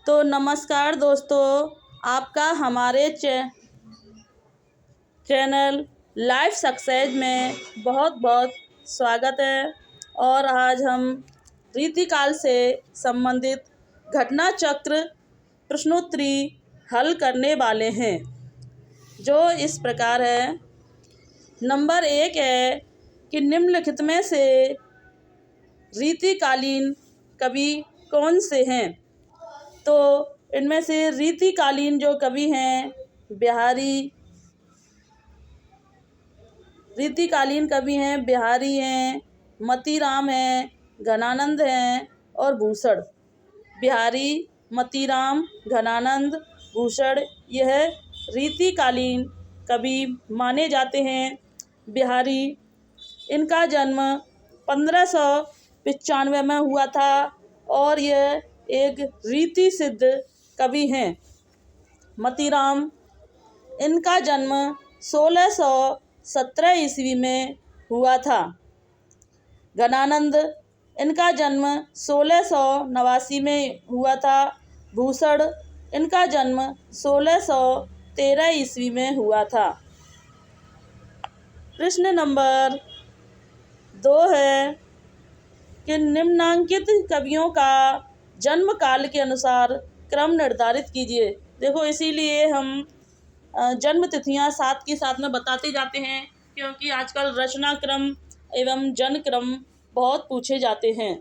तो नमस्कार दोस्तों, आपका हमारे चैनल लाइफ सक्सेस में बहुत बहुत स्वागत है। और आज हम रीतिकाल से संबंधित घटना चक्र प्रश्नोत्तरी हल करने वाले हैं, जो इस प्रकार है। नंबर 1 है कि निम्नलिखित में से रीतिकालीन कवि कौन से हैं। तो इनमें से रीतिकालीन जो कवि हैं बिहारी हैं, मतीराम हैं, घनानंद हैं और भूषण। बिहारी, मतीराम, घनानंद, भूषण यह रीतिकालीन कवि माने जाते हैं। बिहारी, इनका जन्म 1595 में हुआ था और यह एक रीति सिद्ध कवि हैं। मतीराम, इनका जन्म 1617 ईस्वी में हुआ था। घनानंद, इनका जन्म 1689 में हुआ था। भूषण, इनका जन्म 1613 ईस्वी में हुआ था। प्रश्न नंबर 2 है कि निम्नांकित कवियों का जन्म काल के अनुसार क्रम निर्धारित कीजिए। देखो, इसीलिए हम जन्म तिथियां साथ के साथ में बताते जाते हैं, क्योंकि आजकल रचना क्रम एवं जन्म क्रम बहुत पूछे जाते हैं।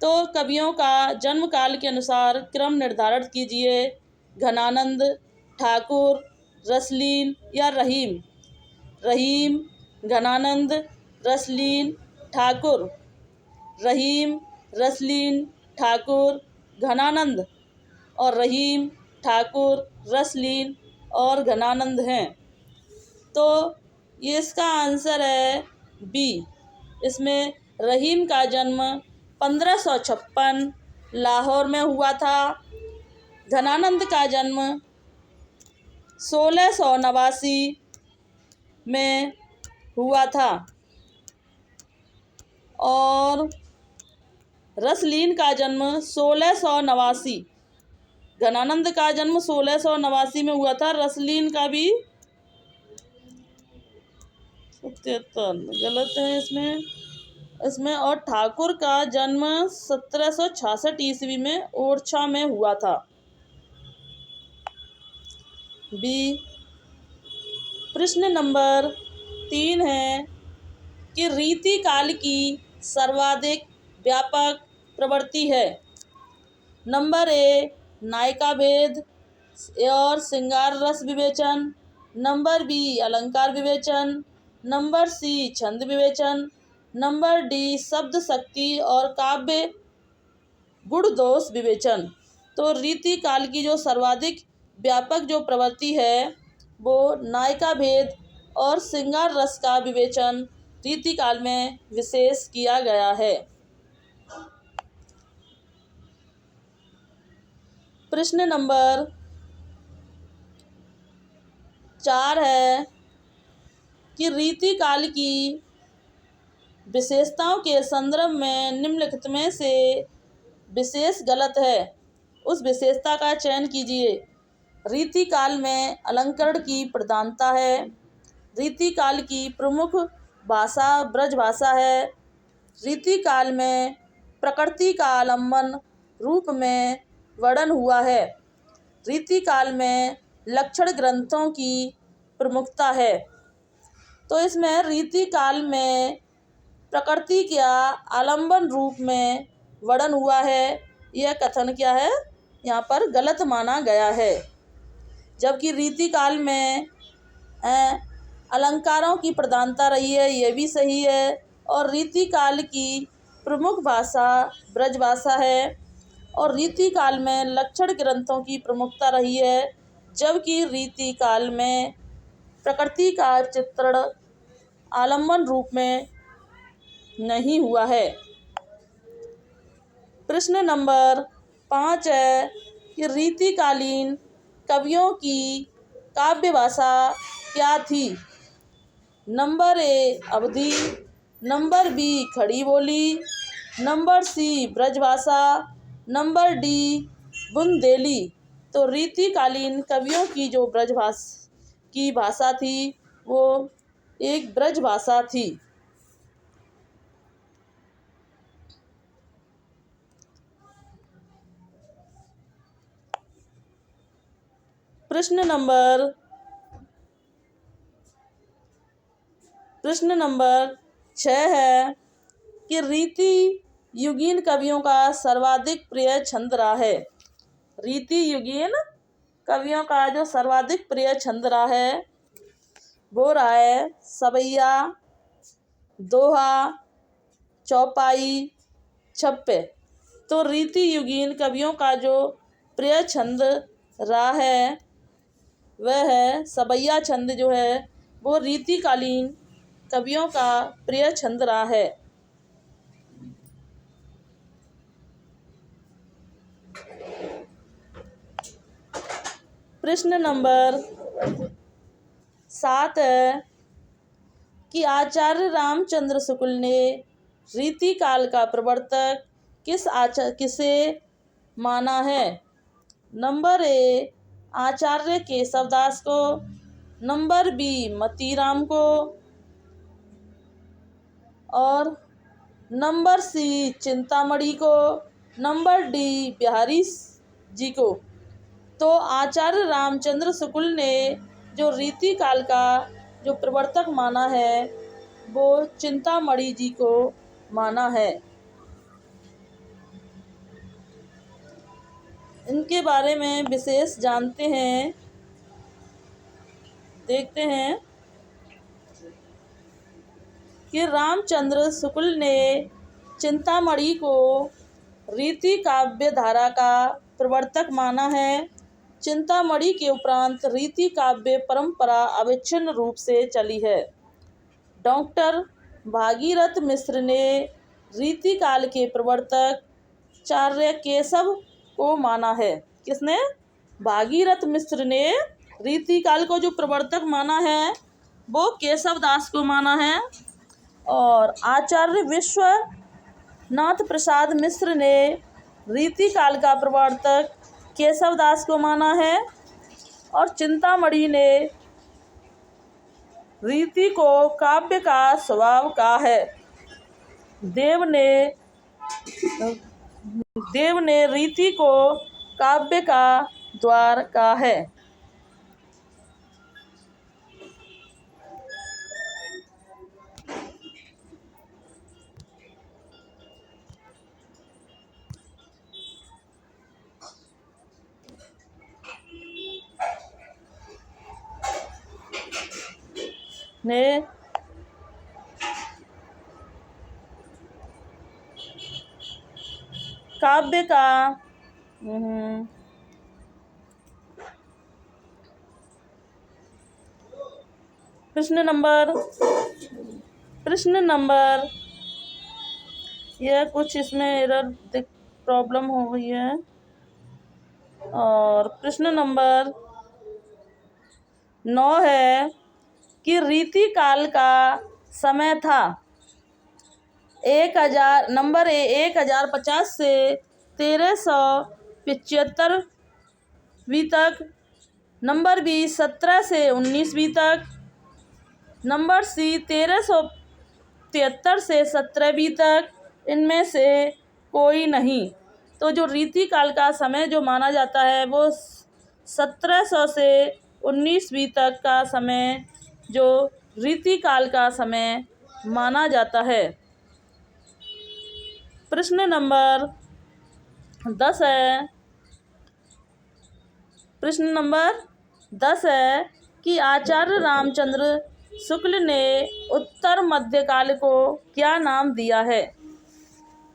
तो कवियों का जन्म काल के अनुसार क्रम निर्धारित कीजिए। घनानंद, ठाकुर, रसलीन या रहीम। रहीम, घनानंद, रसलीन, ठाकुर। रहीम, रसलीन, ठाकुर, घनानंद और रहीम, ठाकुर, रसलीन और घनानंद हैं। तो ये इसका आंसर है बी। इसमें रहीम का जन्म 1556 लाहौर में हुआ था। घनानंद का जन्म 1689 में हुआ था और रसलीन का जन्म 1689। घनानंद का जन्म 1689 में हुआ था। रसलीन का भी 77 गलत है इसमें और ठाकुर का जन्म 1766 ईस्वी में ओरछा में हुआ था। बी। प्रश्न नंबर 3 है कि रीति काल की सर्वाधिक व्यापक प्रवृत्ति है। नंबर ए, नायिका भेद और श्रृंगार रस विवेचन। नंबर बी, अलंकार विवेचन। नंबर सी, छंद विवेचन। नंबर डी, शब्द शक्ति और काव्य गुण दोष विवेचन। तो रीति काल की जो सर्वाधिक व्यापक जो प्रवृत्ति है वो नायिका भेद और श्रृंगार रस का विवेचन रीति काल में विशेष किया गया है। प्रश्न नंबर 4 है कि रीति काल की विशेषताओं के संदर्भ में निम्नलिखित में से विशेष गलत है, उस विशेषता का चयन कीजिए। रीति काल में अलंकरण की प्रधानता है। रीति काल की प्रमुख भाषा ब्रज भाषा है। रीति काल में प्रकृति का आलम्बन रूप में वर्णन हुआ है। रीति काल में लक्षण ग्रंथों की प्रमुखता है। तो इसमें रीति काल में प्रकृति का आलम्बन रूप में वर्णन हुआ है, यह कथन क्या है, यहाँ पर गलत माना गया है। जबकि रीति काल में अलंकारों की प्रधानता रही है, यह भी सही है। और रीति काल की प्रमुख भाषा ब्रज भाषा है और रीति काल में लक्षण ग्रंथों की प्रमुखता रही है, जबकि रीति काल में प्रकृति का चित्रण आलम्बन रूप में नहीं हुआ है। प्रश्न नंबर 5 है कि रीतिकालीन कवियों की काव्य भाषा क्या थी। Number A, Awadhi. Number B, Khari Boli. Number C, Brajbhasha. Number D, Bundeli. तो रीतिकालीन कवियों की जो की भाषा थी वो एक ब्रज भाषा थी। प्रश्न नंबर 6 है कि रीति युगीन कवियों का सर्वाधिक प्रिय छंद रहा है। रीति युगीन कवियों का जो सर्वाधिक प्रिय छंद रहा है वो रहा है सवैया, दोहा, चौपाई, छप्पे। तो रीति युगीन कवियों का जो प्रिय छंद रहा है वह है सवैया छंद। जो है वो रीतिकालीन कवियों का प्रिय छंद रहा है। प्रश्न नंबर 7 है कि आचार्य रामचंद्र शुक्ल ने रीतिकाल का प्रवर्तक किसे माना है। नंबर ए आचार्य केशवदास को, नंबर बी मतीराम को और नंबर सी चिंतामणि को, नंबर डी बिहारी जी को। तो आचार्य रामचंद्र शुक्ल ने जो रीतिकाल का जो प्रवर्तक माना है वो चिंतामणि जी को माना है। इनके बारे में विशेष जानते हैं, देखते हैं कि रामचंद्र शुक्ल ने चिंतामणि को रीति काव्य धारा का प्रवर्तक माना है। चिंतामणि के उपरांत रीति काव्य परंपरा अविच्छिन्न रूप से चली है। डॉक्टर भागीरथ मिश्र ने रीतिकाल के प्रवर्तक आचार्य केशव को माना है। किसने? भागीरथ मिश्र ने रीतिकाल को जो प्रवर्तक माना है वो केशवदास को माना है। और आचार्य विश्वनाथ प्रसाद मिश्र ने रीतिकाल का प्रवर्तक केशवदास को माना है। और चिंतामणि ने रीति को काव्य का स्वभाव कहा है। देव ने रीति को काव्य का द्वार कहा है। ने काव्य का प्रश्न नंबर यह कुछ इसमें एरर प्रॉब्लम हो गई है। और प्रश्न नंबर 9 है कि रीतिकाल का समय था 1050 से 1375 तक, नंबर बी 17 से 19 तक, नंबर सी 1373 से 17 तक, इनमें से कोई नहीं। तो जो रीतिकाल का समय जो माना जाता है वो 1700 से 19 तक का समय जो रीतिकाल का समय माना जाता है। प्रश्न नंबर 10 है कि आचार्य रामचंद्र शुक्ल ने उत्तर मध्यकाल को क्या नाम दिया है।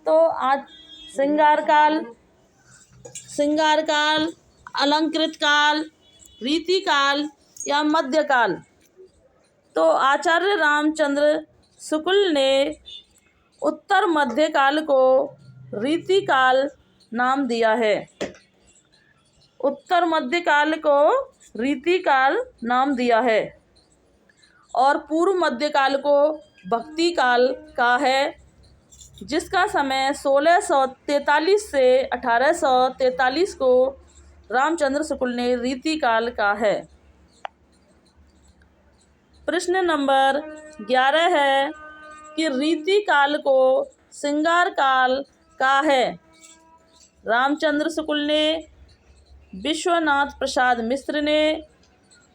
तो आज श्रृंगार काल, अलंकृत काल, रीतिकाल या मध्यकाल। तो आचार्य रामचंद्र शुक्ल ने उत्तर मध्यकाल को रीतिकाल नाम दिया है। उत्तर मध्यकाल को रीतिकाल नाम दिया है। और पूर्व मध्यकाल को भक्ति काल का है। जिसका समय 1643 से 1843 को रामचंद्र शुक्ल ने रीतिकाल का है। प्रश्न नंबर 11 है कि रीतिकाल को श्रृंगार काल का है। रामचंद्र शुक्ल ने, विश्वनाथ प्रसाद मिश्र ने,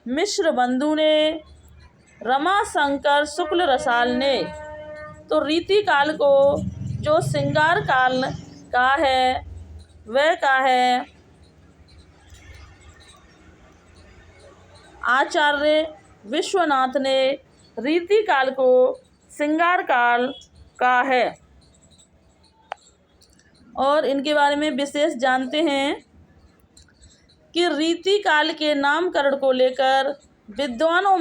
मिश्र बंधु ने, रमाशंकर शुक्ल रसाल ने। तो रीतिकाल को जो श्रृंगार काल का है वह का है आचार्य विश्वनाथ ने रीतिकाल को श्रृंगार काल का है। और इनके बारे में विशेष जानते हैं कि रीतिकाल के नामकरण को लेकर विद्वानों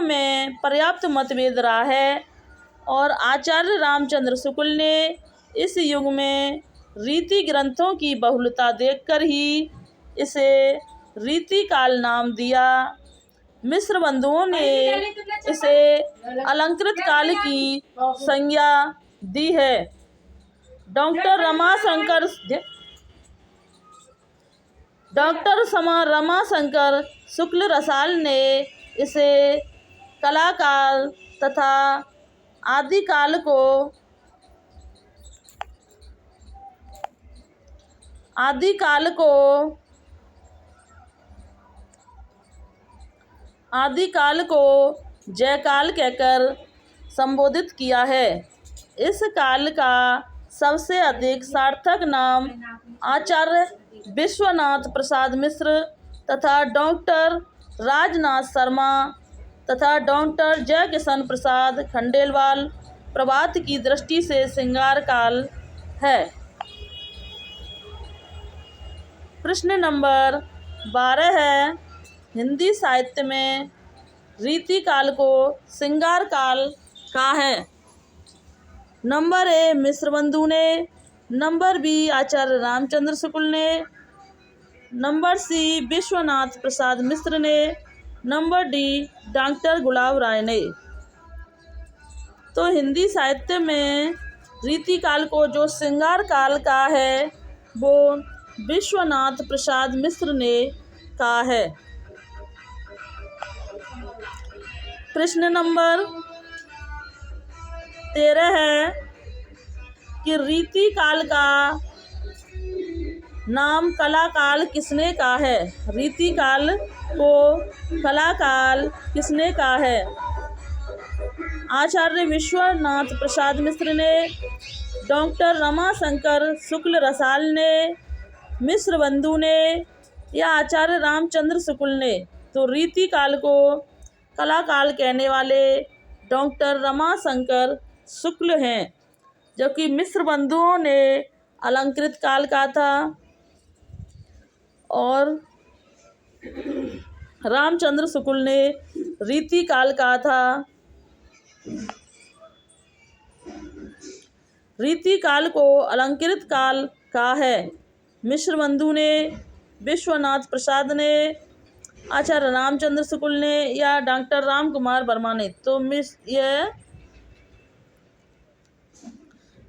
में पर्याप्त मतभेद रहा है और आचार्य रामचंद्र शुक्ल ने इस युग में रीति ग्रंथों की बहुलता देखकर ही इसे रीतिकाल नाम दिया। मिश्र बंधुओं ने इसे अलंकृत काल की संज्ञा दी है। डॉक्टर रमाशंकर शुक्ल रसाल ने इसे कलाकाल तथा आदिकाल को जयकाल कहकर संबोधित किया है। इस काल का सबसे अधिक सार्थक नाम आचार्य विश्वनाथ प्रसाद मिश्र तथा डॉक्टर राजनाथ शर्मा तथा डॉक्टर जयकिशन प्रसाद खंडेलवाल प्रभात की दृष्टि से श्रृंगार काल है। प्रश्न नंबर 12 है हिंदी साहित्य में रीतिकाल को श्रृंगार काल का है। नंबर ए मिश्र बंधु ने, नंबर बी आचार्य रामचंद्र शुक्ल ने, नंबर सी विश्वनाथ प्रसाद मिश्र ने, नंबर डी डॉक्टर गुलाब राय ने। तो हिंदी साहित्य में रीतिकाल को जो श्रृंगार काल का है वो विश्वनाथ प्रसाद मिश्र ने कहा है। प्रश्न नंबर 13 है कि रीतिकाल का नाम कलाकाल किसने कहा है। रीतिकाल को कलाकाल किसने कहा है। आचार्य विश्वनाथ प्रसाद मिश्र ने, डॉक्टर रमाशंकर शुक्ल रसाल ने, मिश्र बंधु ने या आचार्य रामचंद्र शुक्ल ने। तो रीतिकाल को कलाकाल कहने वाले डॉक्टर रमाशंकर शुक्ल हैं, जबकि मिश्र बंधुओं ने अलंकृत काल कहा था और रामचंद्र शुक्ल ने रीतिकाल कहा था। रीतिकाल को अलंकृत काल कहा है मिश्र बंधु ने, विश्वनाथ प्रसाद ने, आचार्य रामचंद्र शुक्ल ने या डॉक्टर राम कुमार वर्मा ने। तो यह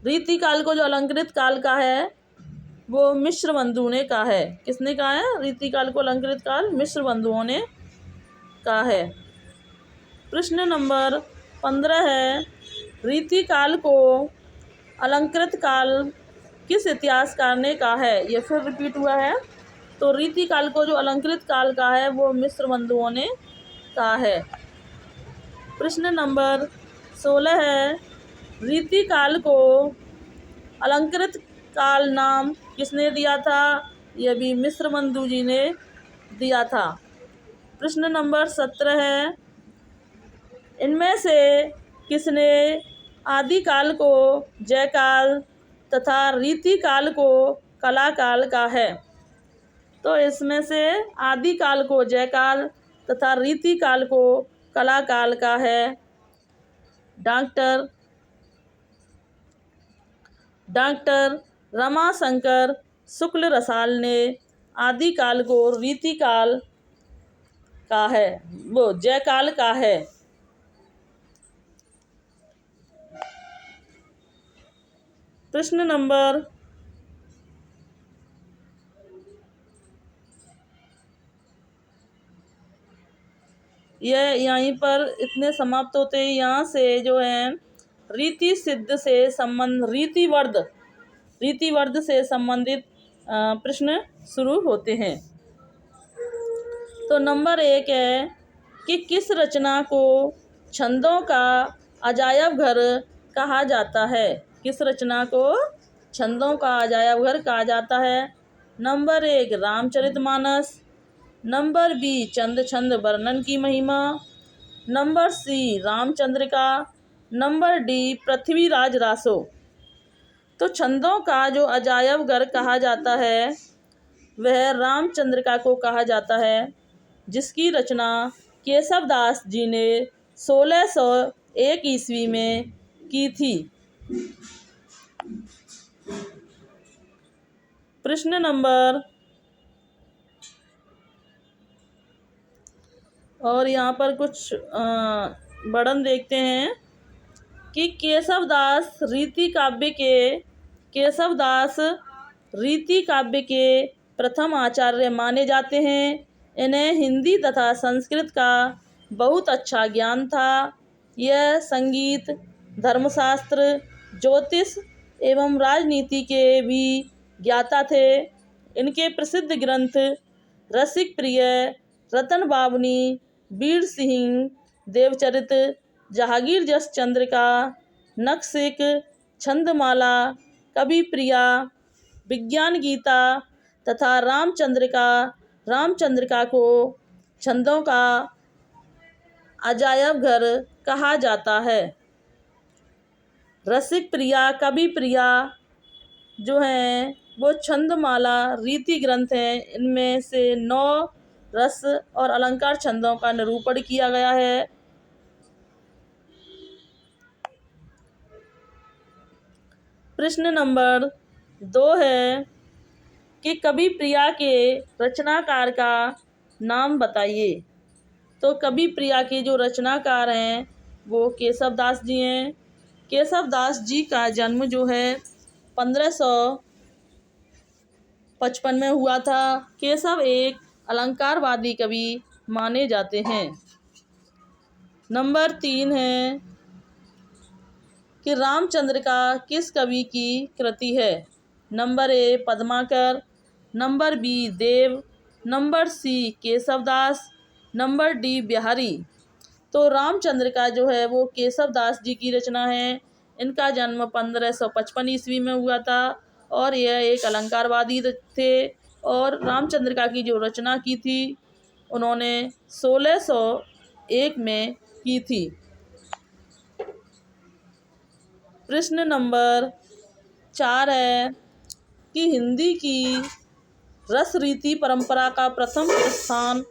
रीतिकाल को जो अलंकृत काल का है वो मिश्र बंधु ने कहा है। किसने कहा है रीतिकाल को अलंकृत काल? मिश्र बंधुओं ने कहा है। प्रश्न नंबर 15 है रीतिकाल को अलंकृत काल किस इतिहासकार ने कहा है। ये फिर रिपीट हुआ है। तो रीतिकाल को जो अलंकृत काल का है वो मिश्र बंधुओं ने कहा है। प्रश्न नंबर 16 है रीतिकाल को अलंकृत काल नाम किसने दिया था। यह भी मिश्र बंधु जी ने दिया था। प्रश्न नंबर 17 है इनमें से किसने आदिकाल को जयकाल तथा रीतिकाल को कलाकाल का है। तो इसमें से आदिकाल को जयकाल तथा रीतिकाल को कलाकाल का है डॉक्टर रमाशंकर शुक्ल रसाल ने। आदिकाल को रीतिकाल का है, वो जयकाल का है। प्रश्न नंबर यह यहीं पर इतने समाप्त होते हैं। यहाँ से जो है रीति सिद्ध से संबंध रीतिवर्ध से संबंधित प्रश्न शुरू होते हैं। तो नंबर 1 है कि किस रचना को छंदों का अजायब घर कहा जाता है? किस रचना को छंदों का अजायब घर कहा जाता है? Number 1 Ramcharitmanas, number B Chand Chhand Varnan ki Mahima, number C Ramchandrika, number D Prithviraj Raso. तो छंदों का जो अजायब घर कहा जाता है वह रामचंद्रिका को कहा जाता है, जिसकी रचना केशवदास जी ने 1601 ईस्वी में की थी। प्रश्न नंबर और यहाँ पर कुछ वर्णन देखते हैं कि केशवदास रीति काव्य के प्रथम आचार्य माने जाते हैं। इन्हें हिंदी तथा संस्कृत का बहुत अच्छा ज्ञान था। यह संगीत, धर्मशास्त्र, ज्योतिष एवं राजनीति के भी ज्ञाता थे। इनके प्रसिद्ध ग्रंथ रसिक प्रिय, रतन बावनी, वीर सिंह, देवचरित, जहांगीर जस चंद्रिका, नखशिक, छंदमाला, कवि प्रिया, विज्ञान गीता तथा रामचंद्रिका को छंदों का अजायब घर कहा जाता है। रसिक प्रिया, कवि प्रिया जो हैं वो छंदमाला रीति ग्रंथ हैं। इनमें से 9 रस और अलंकार छंदों का निरूपण किया गया है। प्रश्न नंबर 2 है कि कवि प्रिया के रचनाकार का नाम बताइए। तो कवि प्रिया के जो रचनाकार हैं वो केशवदास जी हैं। केशवदास जी का जन्म जो है 1555 में हुआ था। केशव एक अलंकारवादी कवि माने जाते हैं। नंबर 3 है कि रामचंद्रिका किस कवि की कृति है? Number A Padmakar, number B Dev, number C Keshavdas, number D Bihari. तो रामचंद्रिका जो है वो केशवदास जी की रचना है। इनका जन्म 1555 ईस्वी में हुआ था और यह एक अलंकारवादी थे। और रामचंद्रिका की जो रचना की थी उन्होंने 1601 में की थी। प्रश्न नंबर 4 है कि हिंदी की रस रीति परंपरा का प्रथम प्रस्थान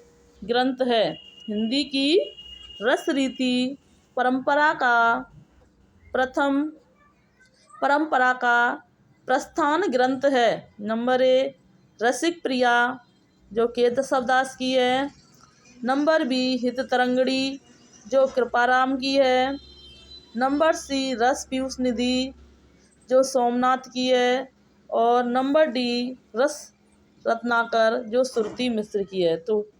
ग्रंथ है। हिंदी की रस रीति परंपरा का प्रस्थान ग्रंथ है। नंबर ए रसिक प्रिया जो केशवदास की है, नंबर बी हित तरंगिणी जो कृपाराम की है, नंबर सी रस पीयूष निधि जो सोमनाथ की है और नंबर डी रस रत्नाकर जो सुरती मिश्र की है। तो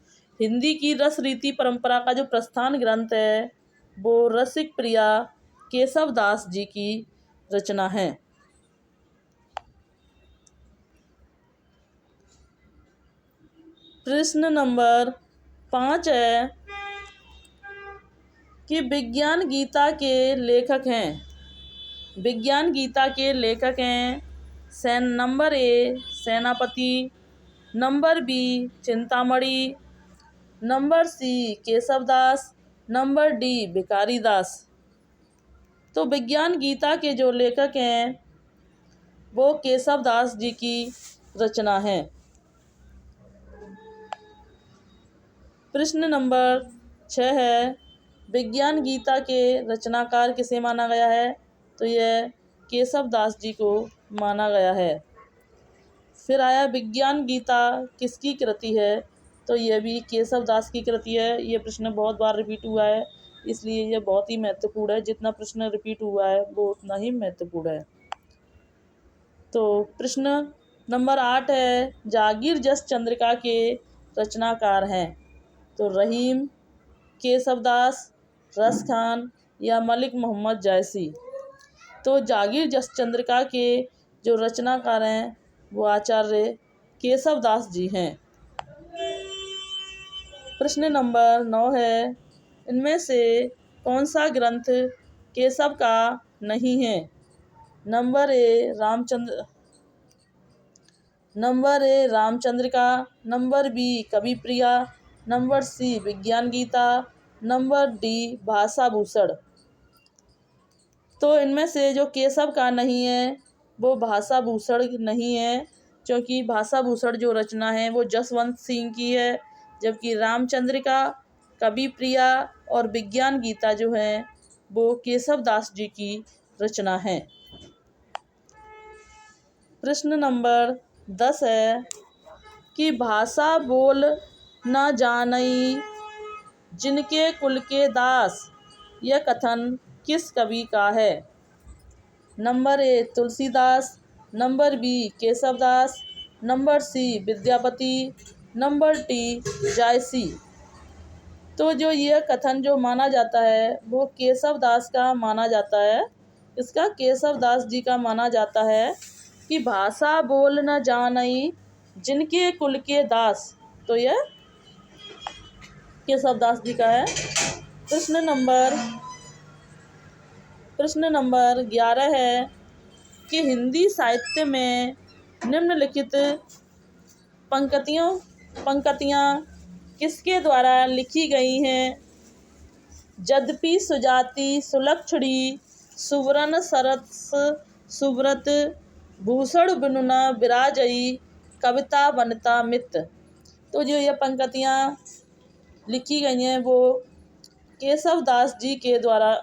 हिंदी की रस रीति परंपरा का जो प्रस्थान ग्रंथ है वो रसिक प्रिया केशवदास जी की रचना है। प्रश्न नंबर 5 है कि विज्ञान गीता के लेखक हैं। विज्ञान गीता के लेखक हैं number A Senapati, number B Chintamani, number C Keshavdas, number D Bhikhari Das. तो विज्ञान गीता के जो लेखक हैं वो केशवदास जी की रचना है। प्रश्न नंबर 6 है विज्ञान गीता के रचनाकार किसे माना गया है? तो यह केशवदास जी को माना गया है। फिर आया विज्ञान गीता किसकी कृति है? तो यह भी केशवदास की कृति है। ये प्रश्न बहुत बार रिपीट हुआ है, इसलिए यह बहुत ही महत्वपूर्ण है। जितना प्रश्न रिपीट हुआ है वो उतना ही महत्वपूर्ण है। तो प्रश्न नंबर 8 है, जागीर जस चंद्रिका के रचनाकार हैं। तो रहीम, केशवदास, रस खान या मलिक मोहम्मद जैसी। तो जागीर जस चंद्रिका के जो रचनाकार हैं वो आचार्य केशवदास जी हैं। प्रश्न नंबर 9 है, इनमें से कौन सा ग्रंथ केशव का नहीं है? Number A Ramchandrika, number B Kavipriya, number C Vigyan Gita, number D भाषाभूषण। तो इनमें से जो केशव का नहीं है वो भाषाभूषण नहीं है, क्योंकि भाषाभूषण जो रचना है वो जसवंत सिंह की है, जबकि रामचंद्रिका, कविप्रिया और विज्ञान गीता जो है वो केशवदास जी की रचना है। प्रश्न नंबर 10 है कि भाषा बोल न जानई जिनके कुल के दास, यह कथन किस कवि का है? Number A Tulsidas, number B Keshavdas, number C Vidyapati, number D Jayasi. तो जो यह कथन जो माना जाता है वो केशवदास का माना जाता है। इसका केशवदास जी का माना जाता है कि भाषा बोल न जानई जिनके कुल के दास, तो यह केशवदास जी का है। प्रश्न नंबर 11 है कि हिंदी साहित्य में निम्नलिखित पंक्तियाँ किसके द्वारा लिखी गई हैं? यद्यपि सुजाति सुलक्षणी सुवरन सरस सुव्रत भूषण बिनुना विराजई कविता वनिता मित। तो जो ये पंक्तियाँ लिखी गई हैं वो केशवदास जी के द्वारा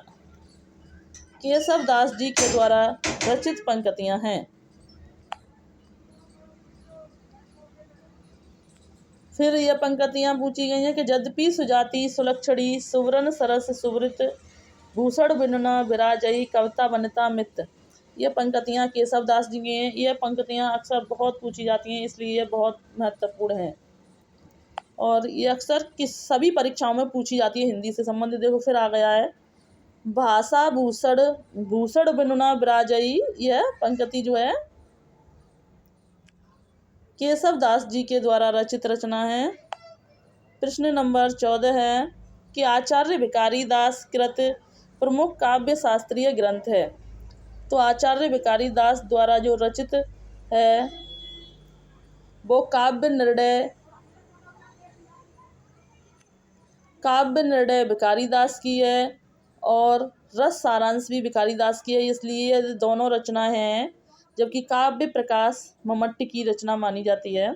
रचित पंक्तियाँ हैं। फिर यह पंक्तियाँ पूछी गई हैं कि यद्यपि सुजाति सुलक्षणी सुवरन सरस सुवृत भूषण बिनुना विराजई कविता वनिता मित। ये पंक्तियाँ केशवदास जी की हैं। ये पंक्तियाँ अक्सर बहुत पूछी जाती हैं, इसलिए ये बहुत महत्वपूर्ण हैं और ये अक्सर सभी परीक्षाओं में पूछी जाती है हिंदी से संबंधित। देखो फिर आ गया है भाषा भूषण बिनुना विराजई। यह पंक्ति जो है केशवदास जी के द्वारा रचित रचना है। प्रश्न नंबर 14 है कि आचार्य भिखारी दास कृत प्रमुख काव्य शास्त्रीय ग्रंथ है। तो आचार्य भिखारी दास द्वारा जो रचित है वो काव्य निर्णय भिखारी दास की है और रस सारांश भी भिखारी दास की है, इसलिए ये दोनों रचना हैं। जबकि काव्य प्रकाश मम्मट की रचना मानी जाती है।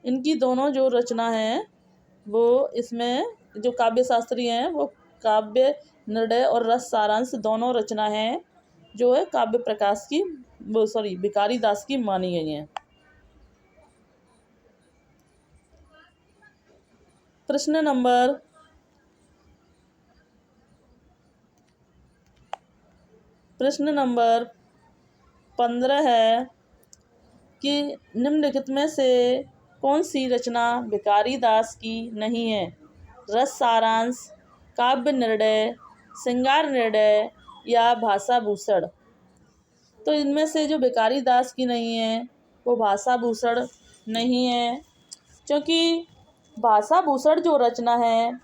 इनकी दोनों जो रचना है वो इसमें जो काव्य शास्त्री हैं वो काव्य निर्णय और रस सारांश दोनों रचना हैं जो है काव्य प्रकाश की भिखारी दास की मानी गई हैं। प्रश्न नंबर 15 है कि निम्नलिखित में से कौन सी रचना भिखारी दास की नहीं है? रस सारांश, काव्य निर्णय, श्रृंगार निर्णय या भाषाभूषण। तो इनमें से जो भिखारी दास की नहीं है वो भाषाभूषण नहीं है, क्योंकि भाषाभूषण जो रचना है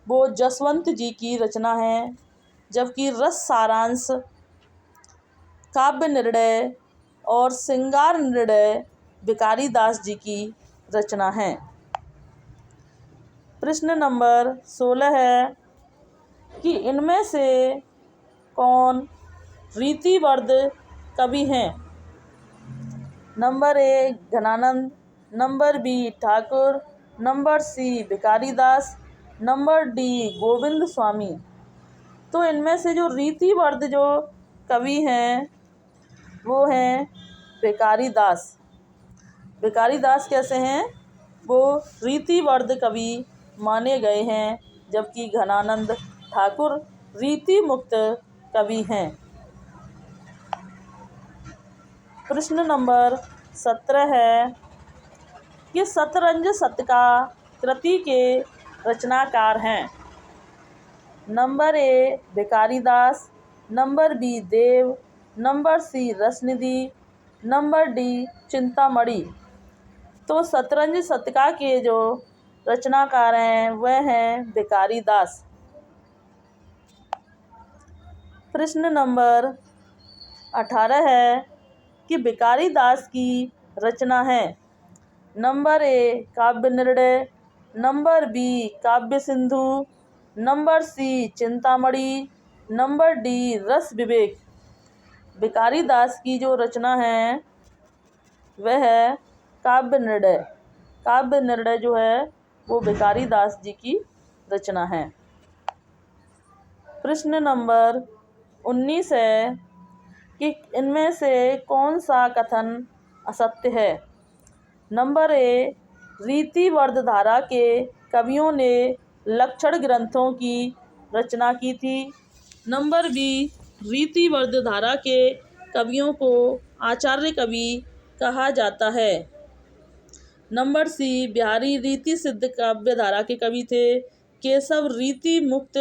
वो जसवंत जी की रचना है, जबकि रस सारांश, काव्य निर्णय और श्रृंगार निर्णय भिखारी दास जी की रचना है। प्रश्न नंबर 16 है कि इनमें से कौन रीतिवर्ध कवि हैं? Number A Ghananand, number B Thakur, number C Bhikhari Das, number D Govind Swami. तो इनमें से जो रीतिवर्ध जो कवि हैं वो हैं भिखारी दास। भिखारी दास कैसे हैं? वो रीतिवर्ध कवि माने गए हैं, जबकि घनानंद ठाकुर रीति मुक्त कवि हैं। प्रश्न नंबर 17 है कि शतरंज शतका कृति के रचनाकार हैं। Number A Bhikhari Das, number B Dev, number C Rasnidhi, number D Chintamani. तो शतरंज शतका के जो रचनाकार हैं वह हैं भिखारी दास। प्रश्न नंबर 18 है कि भिखारी दास की रचना है। नंबर ए काव्य निर्णय, number B Kavya Sindhu, number C Chintamani, number D Ras Vivek. भिखारी दास की जो रचना है वह है काव्य निर्णय। काव्य निर्णय जो है वो भिखारी दास जी की रचना है। प्रश्न नंबर 19 है कि इनमें से कौन सा कथन असत्य है। नंबर ए रीति वर्धधारा के कवियों ने लक्षण ग्रंथों की रचना की थी। नंबर बी रीति वर्धधारा के कवियों को आचार्य कवि कहा जाता है। नंबर सी बिहारी रीति सिद्ध काव्य धारा के कवि थे, केशव रीति मुक्त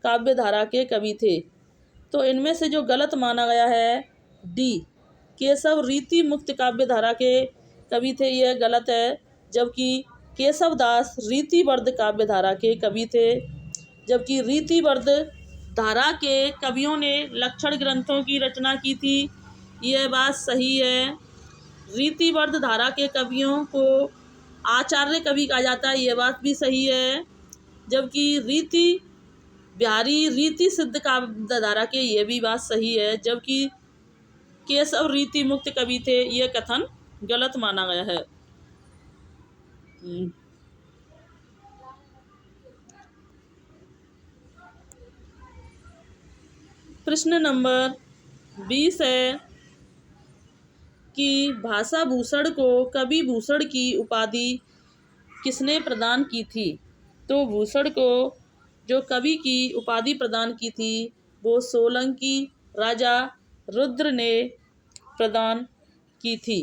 काव्य धारा के कवि थे। तो इनमें से जो गलत माना गया है डी केशव रीति मुक्त काव्य धारा के कवि थे, यह गलत है। जबकि केशव दास रीतिवर्ध काव्य धारा के कवि थे। जबकि रीतिवर्ध धारा के कवियों ने लक्षण ग्रंथों की रचना की थी, यह बात सही है। रीतिवर्ध धारा के कवियों को आचार्य कवि कहा जाता है, यह बात भी सही है। जबकि बिहारी रीति सिद्ध काव्य धारा के, यह भी बात सही है। जबकि केशव रीति मुक्त कवि थे, यह कथन गलत माना गया है। प्रश्न नंबर 20 है कि भाषा भूषण को कवि भूषण की उपाधि किसने प्रदान की थी। तो भूषण को जो कवि की उपाधि प्रदान की थी वो सोलंकी राजा रुद्र ने प्रदान की थी।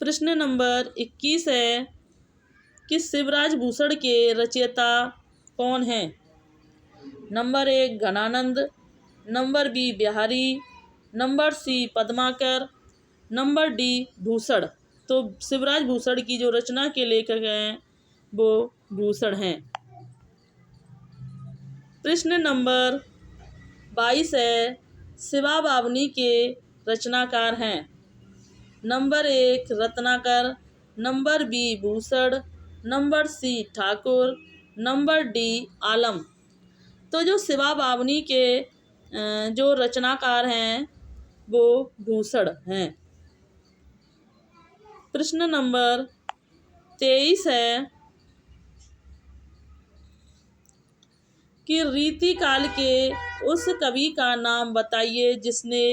प्रश्न नंबर 21 है कि शिवराज भूषण के रचयिता कौन हैं। Number 1 Ghananand, number B Bihari, number C Padmakar, number D Bhushan. तो शिवराज भूषण की जो रचना के लेखक हैं वो भूषण हैं। प्रश्न नंबर 22 है शिवा बावनी के रचनाकार हैं। Number 1 Ratnakar, number B Bhushan, number C Thakur, number D Alam. तो जो शिवा बावनी के जो रचनाकार हैं वो भूषण हैं। प्रश्न नंबर 23 है कि रीति काल के उस कवि का नाम बताइए जिसने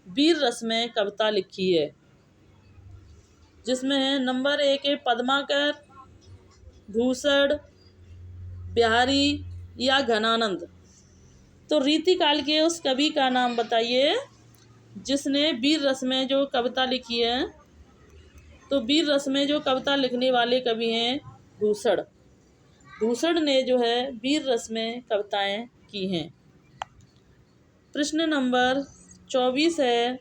वीर रस में कविता लिखी है। जिसमें है नंबर 1 है पद्माकर, भूषण, बिहारी या घनानंद। तो रीति काल के उस कवि का नाम बताइए जिसने वीर रस में जो कविता लिखी है। तो वीर रस में जो कविता लिखने वाले कवि हैं भूषण। भूषण ने जो है वीर रस में कविताएं की हैं। प्रश्न नंबर 24 है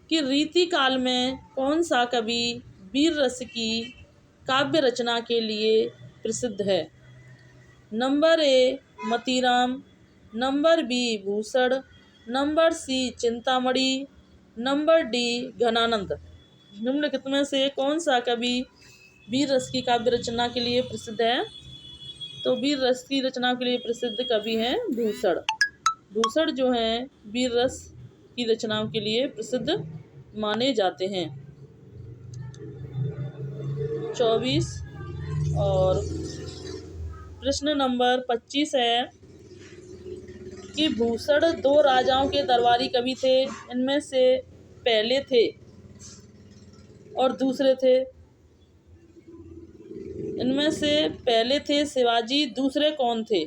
कि रीति काल में कौन सा कवि वीर रस की काव्य रचना के लिए प्रसिद्ध है। Number A Matiram, number B Bhushan, number C Chintamani, number D Ghananand. निम्नलिखित में से कौन सा कवि वीर रस की काव्य रचना के लिए प्रसिद्ध है। तो वीर रस की रचना के लिए प्रसिद्ध कवि हैं भूषण। भूषण जो हैं वीर रस की रचनाओं के लिए प्रसिद्ध माने जाते हैं। 24 और प्रश्न नंबर 25 है कि भूषण 2 राजाओं के दरबारी कवि थे। इनमें से पहले थे और दूसरे थे। इनमें से पहले थे शिवाजी, दूसरे कौन थे।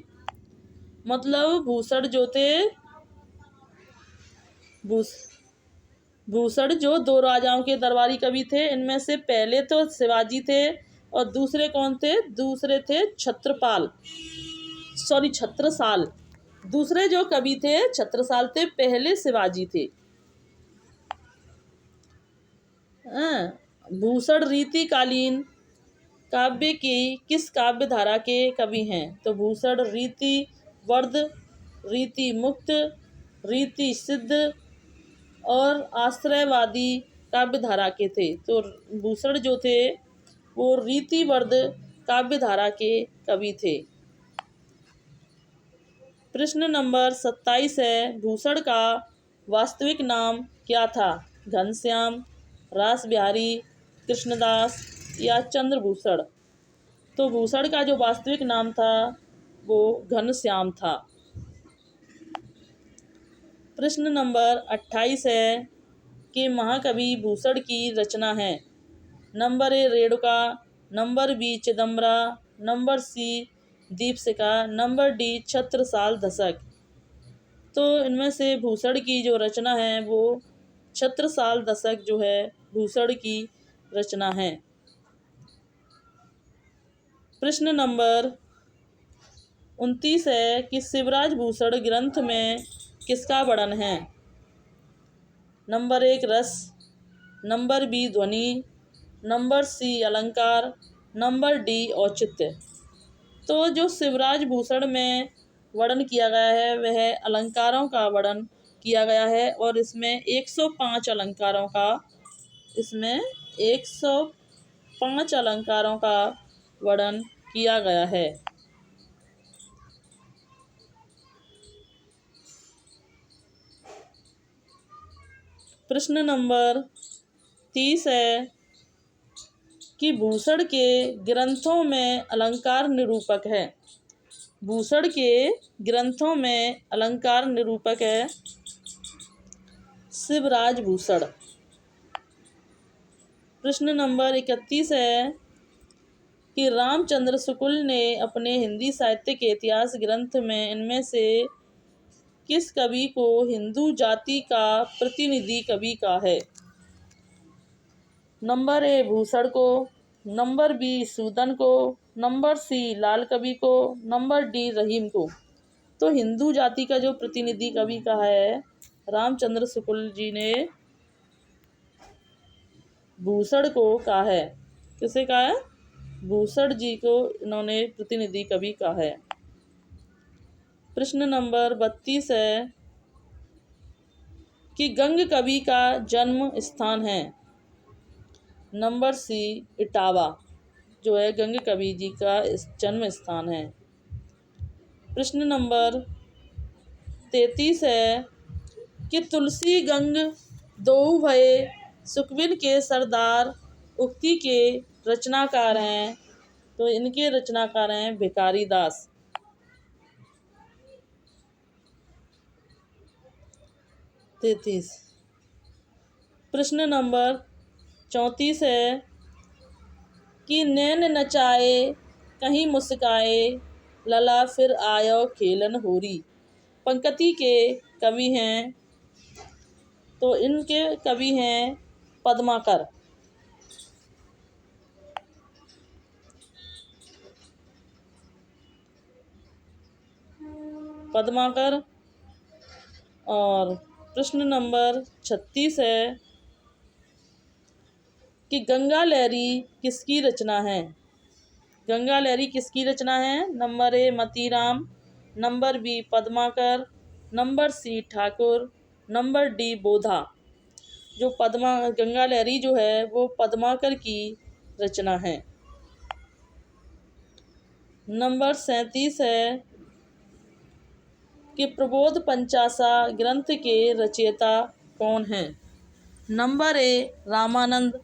मतलब भूषण जो थे भूषण जो दो राजाओं के दरबारी कवि थे, इनमें से पहले तो शिवाजी थे और दूसरे कौन थे? दूसरे थे छत्रसाल। दूसरे जो कवि थे छत्रसाल थे, पहले शिवाजी थे। भूषण रीतिकालीन काव्य की किस काव्य धारा के कवि हैं? तो भूषण रीति वर्ध, रीति मुक्त, रीति सिद्ध और आश्रयवादी काव्य धारा के थे। तो भूषण जो थे वो रीतिवर्ध काव्य धारा के कवि थे। प्रश्न नंबर 27 है, भूषण का वास्तविक नाम क्या था? घनश्याम, रासबिहारी, कृष्णदास या चंद्रभूषण? तो भूषण का जो वास्तविक नाम था वो घनश्याम था। प्रश्न नंबर 28 है कि महाकवि भूषण की रचना है। Number A Renuka, number B Chidambara, number C Deepshikha, number D Chhatrasal Dashak. तो इनमें से भूषण की जो रचना है वो छत्रसाल दशक जो है भूषण की रचना है। प्रश्न नंबर 29 है कि शिवराज भूषण ग्रंथ में किसका वर्णन है? नंबर 1 रस, नंबर बी ध्वनि, नंबर सी अलंकार, नंबर डी औचित्य। तो जो शिवराज भूषण में वर्णन किया गया है वह अलंकारों का वर्णन किया गया है और इसमें 105 अलंकारों का वर्णन किया गया है। प्रश्न नंबर 30 है कि भूषण के ग्रंथों में अलंकार निरूपक है। भूषण के ग्रंथों में अलंकार निरूपक है शिवराज भूषण। प्रश्न नंबर 31 है कि रामचंद्र शुक्ल ने अपने हिंदी साहित्य के इतिहास ग्रंथ में इनमें से किस कवि को हिंदू जाति का प्रतिनिधि कवि कहा है? नंबर ए भूषण को, नंबर बी सूदन को, नंबर सी लाल कवि को, नंबर डी रहीम को। तो हिंदू जाति का जो प्रतिनिधि कवि कहा है रामचंद्र शुक्ल जी ने भूषण को कहा है। किसे कहा है? भूषण जी को इन्होंने प्रतिनिधि कवि कहा है। प्रश्न नंबर 32 है कि गंग कवि का जन्म स्थान है। नंबर सी इटावा जो है गंग कवि जी का जन्म स्थान है। प्रश्न नंबर 33 है कि तुलसी गंग दोऊ भये सुखबिन के सरदार उक्ति के रचनाकार हैं। तो इनके रचनाकार हैं भिखारी दास। प्रश्न नंबर 34 है कि नैन नचाए कहीं मुस्काए लला फिर आयो खेलन होरी पंक्ति के कवि हैं। तो इनके कवि हैं पद्माकर। और प्रश्न नंबर 36 है कि गंगा लहरी किसकी रचना है? गंगा लहरी किसकी रचना है? Number A Matiram, number B Padmakar, number C Thakur, number D Bodha. जो गंगा लहरी जो है वो पद्माकर की रचना है। नंबर 37 है कि प्रबोध पंचासा ग्रंथ के रचयिता कौन हैं? Number A Ramanand,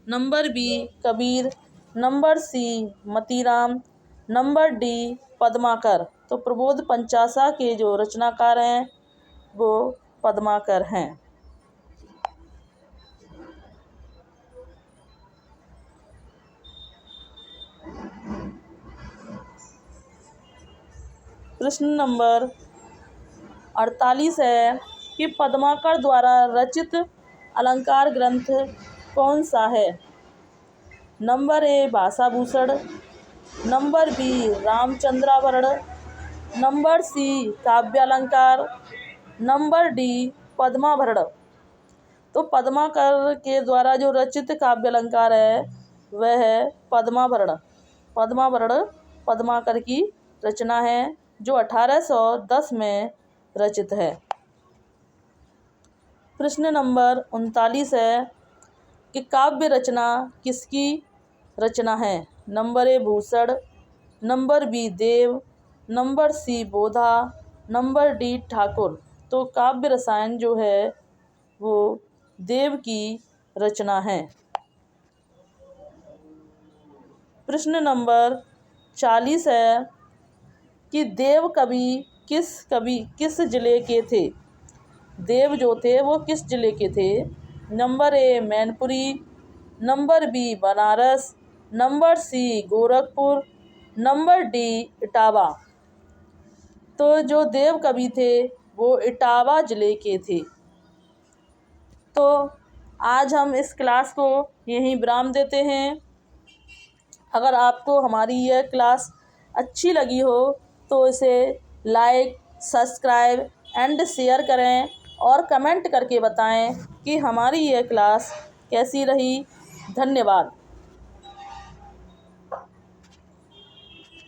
number B Kabir, number C Matiram, number D Padmakar. तो प्रबोध पंचासा के जो रचनाकार हैं वो पद्माकर हैं। प्रश्न नंबर 48 है कि पद्माकर द्वारा रचित अलंकार ग्रंथ कौन सा है? Number A Bhashabhushan, number B Ramchandravaran, number C Kavyalankar, number D Padmabharan. तो पद्माकर के द्वारा जो रचित काव्यालंकार है वह है पद्माभरण। पद्माभरण पद्माकर की रचना है जो 1810 में रचित है। प्रश्न नंबर 39 है कि काव्य रचना किसकी रचना है? Number A Bhushan, number B Dev, number C Bodha, number D Thakur. तो काव्य रसायन जो है वो देव की रचना है। प्रश्न नंबर 40 है कि देव कवि किस जिले के थे? देव जो थे वो किस जिले के थे? Number A Mainpuri, number B Banaras, number C Gorakhpur, number D Etawah. तो जो देव कवि थे वो इटावा जिले के थे। तो आज हम इस क्लास को यहीं विराम देते हैं। अगर आपको हमारी यह क्लास अच्छी लगी हो तो इसे लाइक, सब्सक्राइब एंड शेयर करें और कमेंट करके बताएं कि हमारी यह क्लास कैसी रही। धन्यवाद।